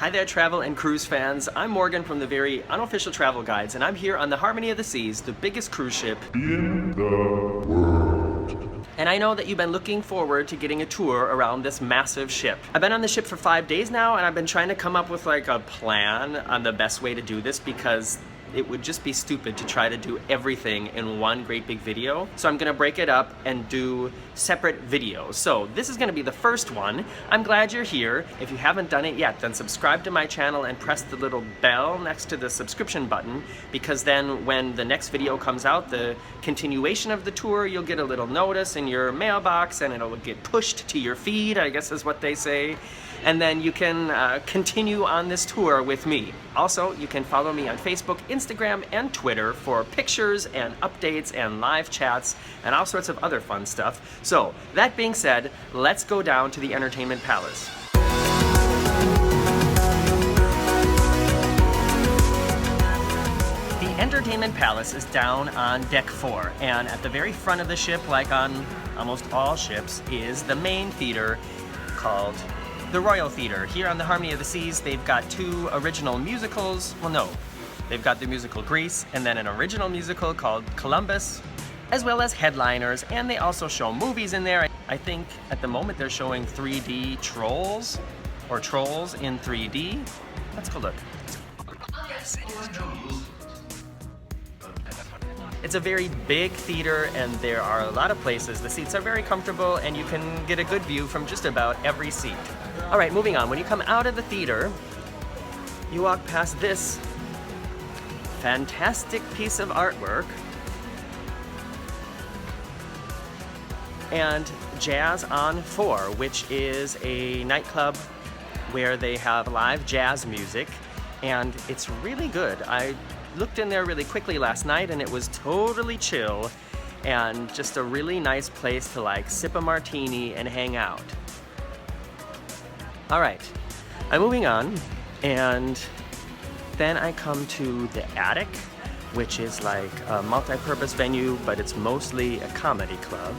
Hi there, travel and cruise fans. I'm Morgan from the very unofficial travel guides, and I'm here on the Harmony of the Seas, the biggest cruise ship in the world. And I know that you've been looking forward to getting a tour around this massive ship. I've been on the ship for 5 days now, and I've been trying to come up with like a plan on the best way to do this because it would just be stupid to try to do everything in one great big video. So I'm gonna break it up and do separate videos. So this is gonna be the first one. I'm glad you're here. If you haven't done it yet, then subscribe to my channel and press the little bell next to the subscription button, because then when the next video comes out, the continuation of the tour, you'll get a little notice in your mailbox and it'll get pushed to your feed, I guess is what they say. And then you can continue on this tour with me. Also, you can follow me on Facebook, Instagram, and Twitter for pictures and updates and live chats and all sorts of other fun stuff. So, that being said, let's go down to the Entertainment Palace. The Entertainment Palace is down on deck 4, and at the very front of the ship, like on almost all ships, is the main theater called the Royal Theater. Here on the Harmony of the Seas, they've got 2 original musicals. Well, no. They've got the musical Grease, and then an original musical called Columbus, as well as headliners, and they also show movies in there. I think at the moment they're showing 3D Trolls, or Trolls in 3D. Let's go look. Yes, it is Trolls. It's a very big theater, and there are a lot of places. The seats are very comfortable, and you can get a good view from just about every seat. All right, moving on. When you come out of the theater, you walk past this fantastic piece of artwork and Jazz on 4, which is a nightclub where they have live jazz music, and it's really good. I looked in there really quickly last night, and it was totally chill and just a really nice place to like sip a martini and hang out. All right, I'm moving on, and then I come to the attic, which is like a multi-purpose venue, but it's mostly a comedy club.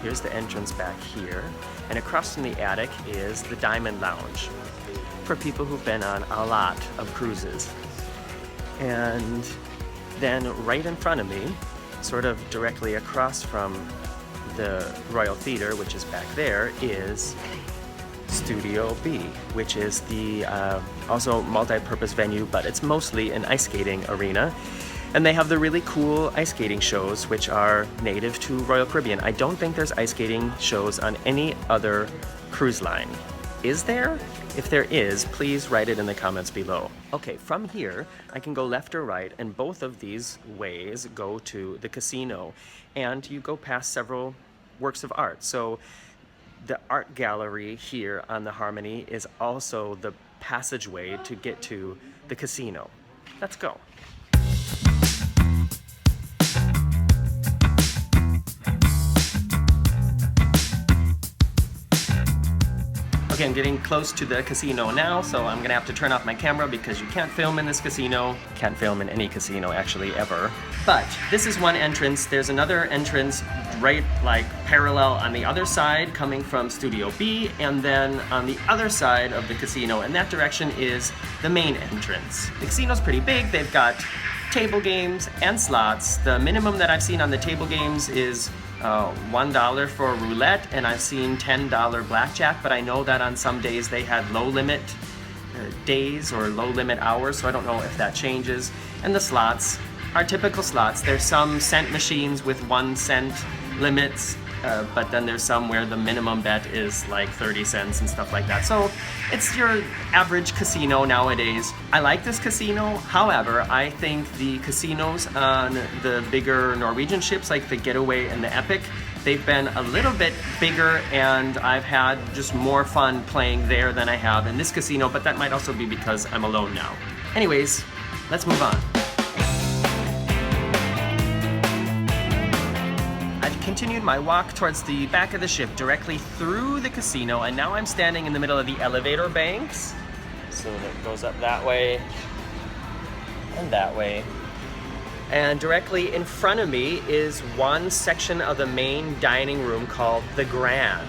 Here's the entrance back here, and across from the attic is the Diamond Lounge for people who've been on a lot of cruises. And then right in front of me, sort of directly across from the Royal Theater, which is back there, is Studio B, which is the also multi-purpose venue, but it's mostly an ice skating arena. And they have the really cool ice skating shows, which are native to Royal Caribbean. I don't think there's ice skating shows on any other cruise line. Is there? If there is, please write it in the comments below. Okay, from here, I can go left or right, and both of these ways go to the casino. And you go past several works of art. So the art gallery here on the Harmony is also the passageway to get to the casino. Let's go. Okay, I'm getting close to the casino now, so I'm gonna have to turn off my camera because you can't film in this casino. Can't film in any casino, actually, ever. But this is one entrance. There's another entrance right like parallel on the other side coming from Studio B, and then on the other side of the casino in that direction is the main entrance. The casino's pretty big. They've got table games and slots. The minimum that I've seen on the table games is $1 for roulette, and I've seen $10 blackjack, but I know that on some days they had low limit days or low limit hours, so I don't know if that changes. And the slots are typical slots. There's some cent machines with 1 cent limits, but then there's some where the minimum bet is like 30 cents and stuff like that. So it's your average casino nowadays. I like this casino. However, I think the casinos on the bigger Norwegian ships like the Getaway and the Epic, they've been a little bit bigger, and I've had just more fun playing there than I have in this casino, but that might also be because I'm alone now. Anyways, let's move on. Continued my walk towards the back of the ship directly through the casino, and now I'm standing in the middle of the elevator banks. So it goes up that way and that way. And directly in front of me is one section of the main dining room called the Grand.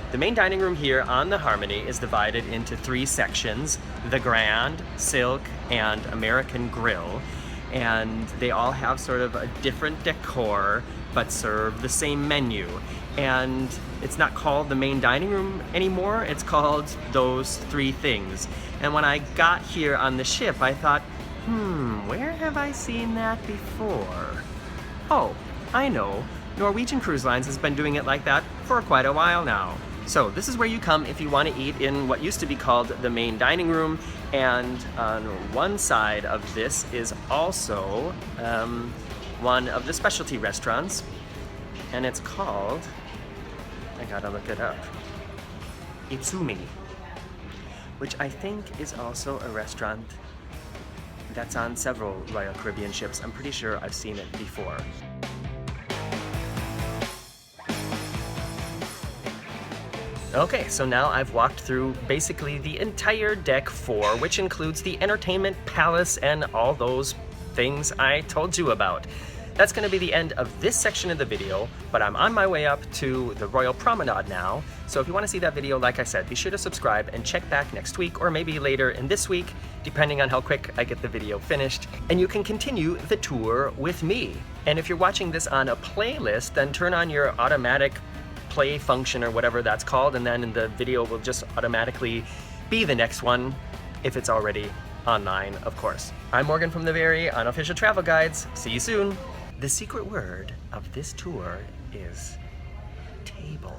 The main dining room here on the Harmony is divided into 3 sections: the Grand, Silk, and American Grill. And they all have sort of a different decor, but serve the same menu. And it's not called the main dining room anymore, it's called those 3 things. And when I got here on the ship, I thought, where have I seen that before? Oh, I know. Norwegian Cruise Lines has been doing it like that for quite a while now. So this is where you come if you want to eat in what used to be called the main dining room, and on one side of this is also one of the specialty restaurants, and it's called, I gotta look it up, Itsumi, which I think is also a restaurant that's on several Royal Caribbean ships. I'm pretty sure I've seen it before. Okay, so now I've walked through basically the entire deck 4, which includes the entertainment palace and all those things I told you about. That's going to be the end of this section of the video, but I'm on my way up to the Royal Promenade now. So if you want to see that video, like I said, be sure to subscribe and check back next week or maybe later in this week, depending on how quick I get the video finished. And you can continue the tour with me. And if you're watching this on a playlist, then turn on your automatic play function or whatever that's called, and then the video will just automatically be the next one if it's already online, of course. I'm Morgan from the very Unofficial Travel Guides. See you soon. The secret word of this tour is table.